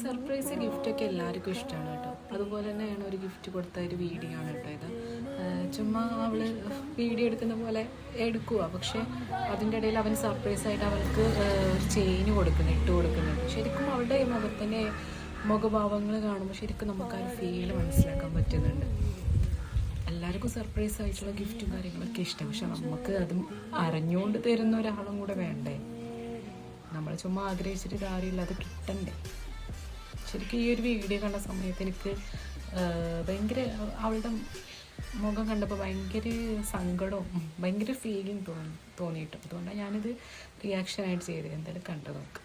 Surprise ഗിഫ്റ്റൊക്കെ എല്ലാവർക്കും ഇഷ്ടമാണ് കേട്ടോ. അതുപോലെ തന്നെയാണ് ഒരു ഗിഫ്റ്റ് കൊടുത്ത ഒരു വീഡിയോ ആണ് കേട്ടോ ഇത്. ചുമ്മാ അവൾ വീഡിയോ എടുക്കുന്ന പോലെ എടുക്കുക, പക്ഷേ അതിൻ്റെ ഇടയിൽ അവൻ സർപ്രൈസ് ആയിട്ട് അവൾക്ക് ഒരു ചെയിന് ഇട്ട് കൊടുക്കുന്നുണ്ട്. ശരിക്കും അവളുടെ മുഖത്തിൻ്റെ മുഖഭാവങ്ങൾ കാണുമ്പോൾ ശരിക്കും നമുക്ക് ആ ഒരു ഫീല് മനസ്സിലാക്കാൻ പറ്റുന്നുണ്ട്. എല്ലാവർക്കും സർപ്രൈസ് ആയിട്ടുള്ള ഗിഫ്റ്റും കാര്യങ്ങളൊക്കെ ഇഷ്ടം, പക്ഷെ നമുക്ക് അതും അറിഞ്ഞുകൊണ്ട് തരുന്ന ഒരാളും കൂടെ വേണ്ടേ. നമ്മൾ ചുമ്മാ ആഗ്രഹിച്ചിട്ട് കാര്യമില്ല, അത് കിട്ടണ്ടേ. ശരിക്കും ഈ ഒരു വീഡിയോ കണ്ട സമയത്ത് എനിക്ക് അവളുടെ മുഖം കണ്ടപ്പോൾ ഭയങ്കര സങ്കടവും ഭയങ്കര ഫീലിംഗ് തോന്നിയിട്ടു. അതുകൊണ്ടാണ് ഞാനിത് റിയാക്ഷനായിട്ട് ചെയ്തത്. എന്തായാലും കണ്ടു നോക്ക്.